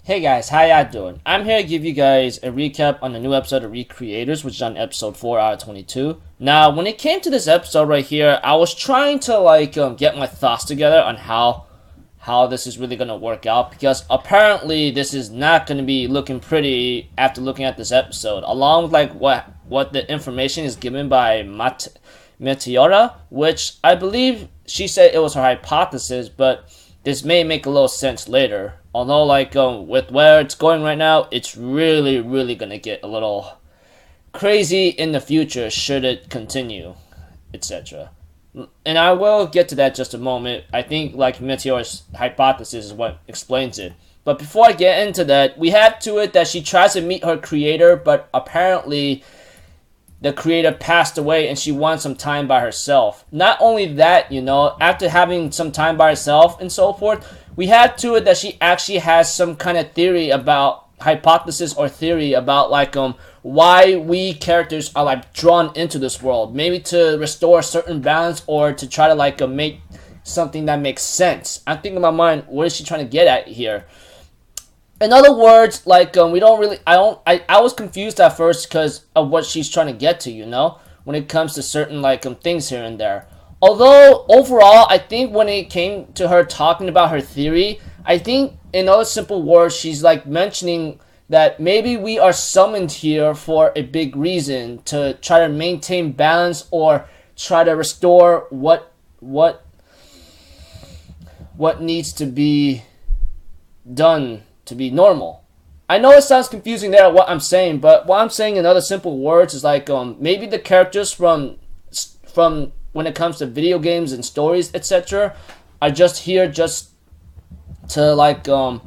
Hey guys, how y'all doing? I'm here to give you guys a recap on the new episode of Recreators, which is on episode 4 out of 22. Now, when it came to this episode right here, I was trying to get my thoughts together on how this is really gonna work out, because apparently this is not gonna be looking pretty after looking at this episode, along with what the information is given by Meteora, which I believe she said it was her hypothesis, but this may make a little sense later. Although, with where it's going right now, it's really gonna get a little crazy in the future should it continue, etc. And I will get to that just a moment. I think, Meteor's hypothesis is what explains it. But before I get into that, we have to it that she tries to meet her creator, but apparently the creator passed away and she wants some time by herself. Not only that, after having some time by herself and so forth, we had to it that she actually has some kind of theory about hypothesis or theory about why we characters are drawn into this world. Maybe to restore a certain balance or to try to make something that makes sense. I'm thinking in my mind, what is she trying to get at here? In other words, we don't really, I was confused at first because of what she's trying to get to, when it comes to certain, things here and there. Although, overall, I think when it came to her talking about her theory, I think, in other simple words, she's, mentioning that maybe we are summoned here for a big reason, to try to maintain balance or try to restore what needs to be done to be normal. I know it sounds confusing there what I'm saying, but what I'm saying in other simple words is maybe the characters from when it comes to video games and stories, etc., are just here just to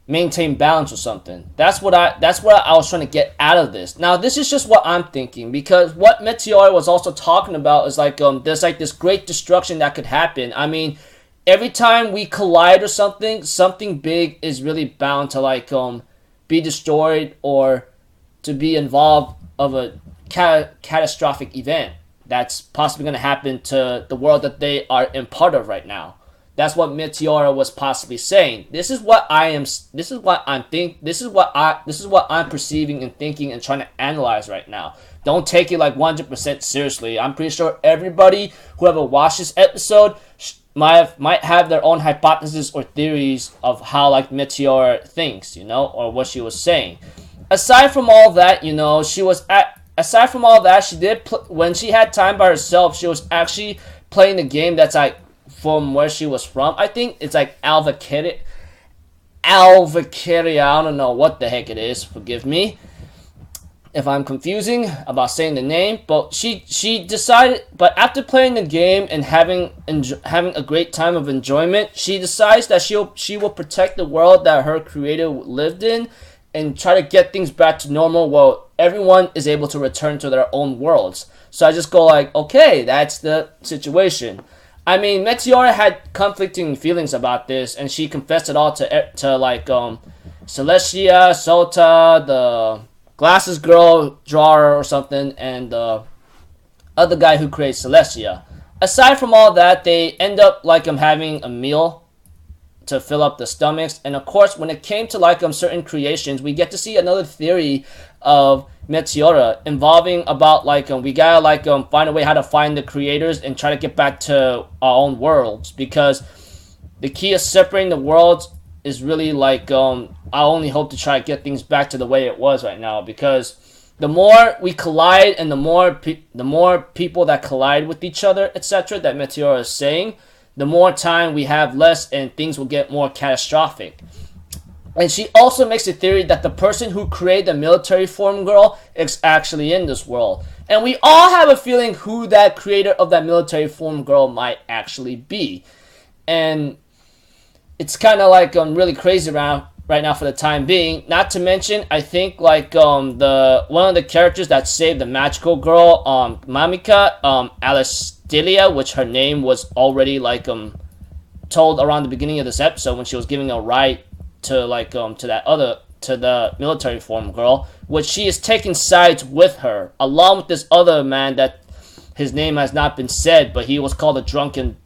maintain balance or something. That's what I was trying to get out of this. Now, this is just what I'm thinking, because what Meteor was also talking about is there's this great destruction that could happen. I mean, every time we collide or something big is really bound to be destroyed or to be involved of a catastrophic event that's possibly going to happen to the world that they are in part of right now. That's what Meteora was possibly saying. This is what I'm perceiving and thinking and trying to analyze right now. Don't take it 100% seriously. I'm pretty sure everybody who ever watched this episode might have their own hypothesis or theories of how Meteor thinks, or what she was saying. Aside from all that, aside from all that, she did when she had time by herself, she was actually playing the game that's from where she was from. I think it's Alvacaria. I don't know what the heck it is. Forgive me if I'm confusing about saying the name, but she decided. But after playing the game and having a great time of enjoyment, she decides that she will protect the world that her creator lived in and try to get things back to normal while everyone is able to return to their own worlds. So I just go okay, that's the situation. I mean, Meteora had conflicting feelings about this, and she confessed it all to Celestia, Sota, the Glasses Girl drawer or something, and the other guy who creates Celestia. Aside from all that, they end up having a meal to fill up the stomachs. And of course, when it came to certain creations, we get to see another theory of Meteora involving about we gotta find a way how to find the creators and try to get back to our own worlds, because the key of separating the worlds is really I only hope to try to get things back to the way it was right now, because the more we collide and the more people that collide with each other, etc., that Meteora is saying, the more time we have less and things will get more catastrophic. And she also makes a theory that the person who created the military form girl is actually in this world. And we all have a feeling who that creator of that military form girl might actually be. And it's kind of really crazy around right now for the time being. Not to mention, I think the one of the characters that saved the magical girl, Mamika, Alistelia, which her name was already told around the beginning of this episode when she was giving a ride to the military form girl, which she is taking sides with her, along with this other man that his name has not been said, but he was called a drunken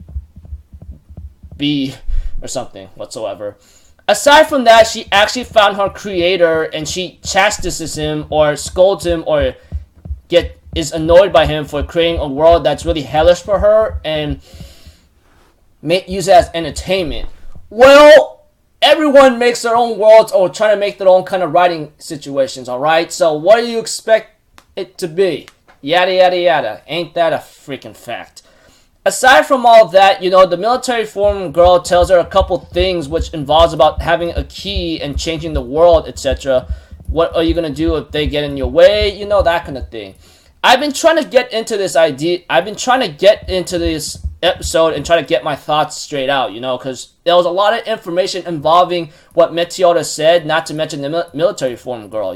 bee or something whatsoever. Aside from that, she actually found her creator and she chastises him or scolds him or is annoyed by him for creating a world that's really hellish for her and use it as entertainment. Well, everyone makes their own worlds or trying to make their own kind of writing situations, alright? So what do you expect it to be? Yada yada yada. Ain't that a freaking fact? Aside from all of that, the military form girl tells her a couple things which involves about having a key and changing the world, etc. What are you going to do if they get in your way? That kind of thing. I've been trying to get into this idea. I've been trying to get into this episode and try to get my thoughts straight out, because there was a lot of information involving what Meteora said, not to mention the military form girl,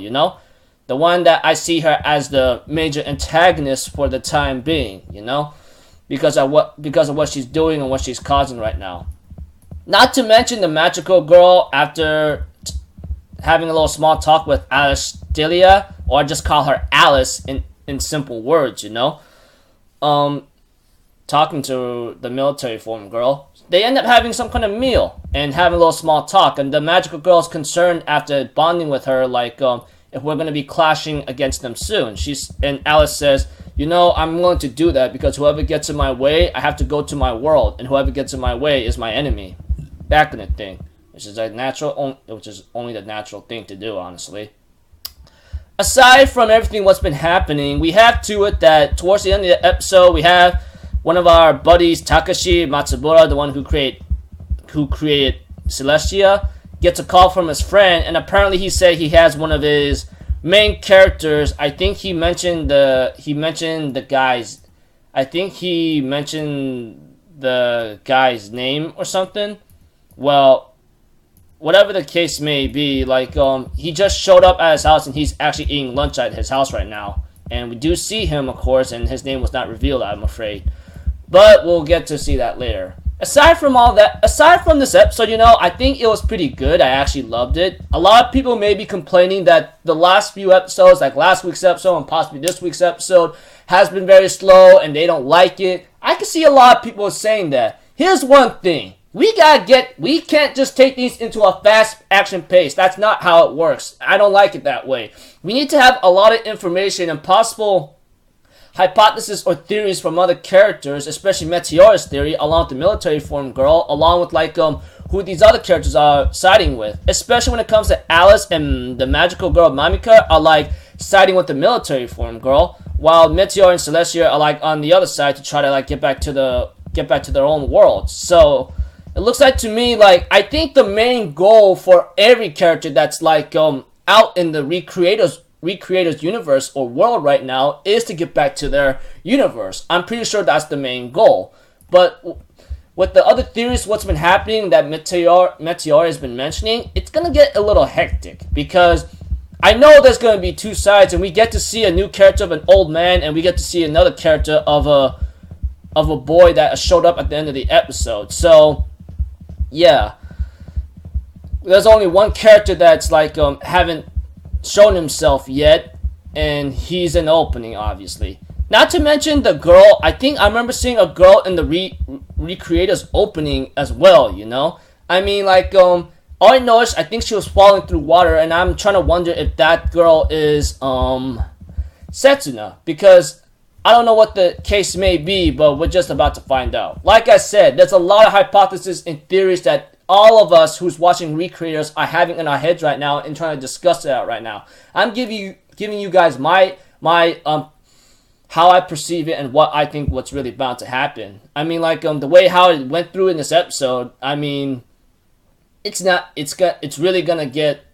the one that I see her as the major antagonist for the time being, because of what she's doing and what she's causing right now. Not to mention the magical girl after having a little small talk with Alice Delia, or I just call her Alice in simple words, talking to the military form girl. They end up having some kind of meal and having a little small talk, and the magical girl's concerned after bonding with her, like, if we're going to be clashing against them soon. And Alice says, I'm willing to do that because whoever gets in my way, I have to go to my world, and whoever gets in my way is my enemy. That kind of thing, which is only the natural thing to do, honestly. Aside from everything what's been happening, we have to it that towards the end of the episode, we have one of our buddies, Takashi Matsubara, the one who created Celestia, gets a call from his friend, and apparently he said he has one of his main characters. I think he mentioned the guy's name or something. Well, whatever the case may be, like, he just showed up at his house and he's actually eating lunch at his house right now. And we do see him, of course, and his name was not revealed, I'm afraid. But we'll get to see that later. Aside from this episode, I think it was pretty good. I actually loved it. A lot of people may be complaining that the last few episodes, like last week's episode and possibly this week's episode, has been very slow and they don't like it. I can see a lot of people saying that. Here's one thing. We can't just take these into a fast action pace. That's not how it works. I don't like it that way. We need to have a lot of information and possible hypotheses or theories from other characters, especially Meteora's theory, along with the military form girl, along with who these other characters are siding with. Especially when it comes to Alice and the magical girl Mamika are siding with the military form girl, while Meteor and Celestia are on the other side to try to get back to their own world. So it looks like to me I think the main goal for every character that's out in the Recreators universe or world right now is to get back to their universe. I'm pretty sure that's the main goal. But with the other theories, what's been happening that Meteor has been mentioning, it's gonna get a little hectic because I know there's gonna be two sides, and we get to see a new character of an old man, and we get to see another character of a boy that showed up at the end of the episode. So yeah, there's only one character that's haven't shown himself yet, and he's in the opening, obviously. Not to mention the girl. I think I remember seeing a girl in the Recreators opening as well, I mean, all I know is I think she was falling through water, and I'm trying to wonder if that girl is Setsuna, because I don't know what the case may be, but we're just about to find out. Like I said, there's a lot of hypotheses and theories that all of us who's watching Recreators are having in our heads right now and trying to discuss it out right now. I'm giving you guys my how I perceive it and what I think what's really bound to happen. I mean, the way how it went through in this episode, I mean, it's really gonna get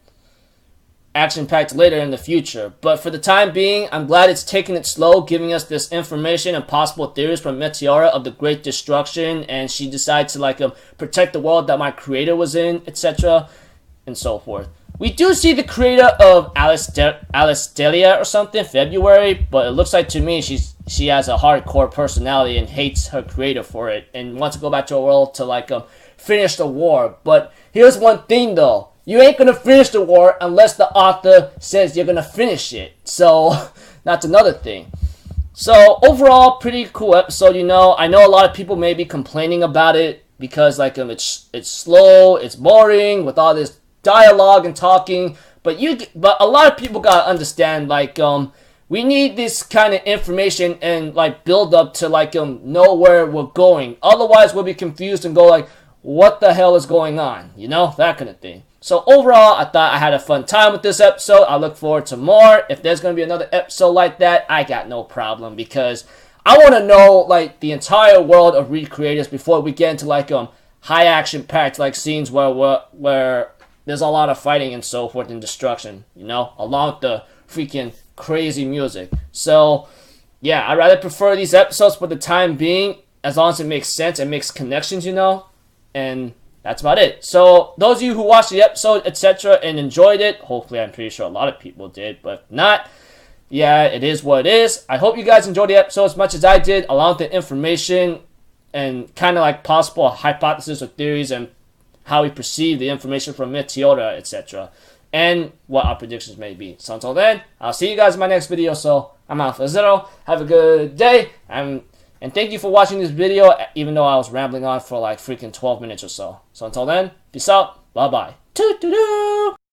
action-packed later in the future. But for the time being, I'm glad it's taking it slow, giving us this information and possible theories from Meteora of the Great Destruction, and she decides to protect the world that my creator was in, etc., and so forth. We do see the creator of Alice Delia or something, February, but it looks like to me she has a hardcore personality and hates her creator for it, and wants to go back to her world to finish the war. But here's one thing though. You ain't gonna finish the war unless the author says you're gonna finish it. So, that's another thing. So, overall, pretty cool episode, I know a lot of people may be complaining about it because like it's slow, it's boring with all this dialogue and talking. But a lot of people gotta understand like we need this kind of information and like build up to like know where we're going. Otherwise, we'll be confused and go like, what the hell is going on? You know, that kind of thing. So overall, I thought I had a fun time with this episode. I look forward to more. If there's going to be another episode like that, I got no problem, because I want to know like the entire world of Recreators before we get into like high action packed like scenes where there's a lot of fighting and so forth and destruction, you know, along with the freaking crazy music. So yeah, I rather prefer these episodes for the time being, as long as it makes sense and makes connections, you know. And that's about it. So those of you who watched the episode, etc., and enjoyed it, hopefully I'm pretty sure a lot of people did, but if not, yeah, it is what it is. I hope you guys enjoyed the episode as much as I did, along with the information and kind of like possible hypotheses or theories and how we perceive the information from Meteora, etc., and what our predictions may be. So until then, I'll see you guys in my next video. So I'm Alpha Zero. Have a good day. And thank you for watching this video, even though I was rambling on for like freaking 12 minutes or so. So until then, peace out. Bye-bye. Toot-toot-toot.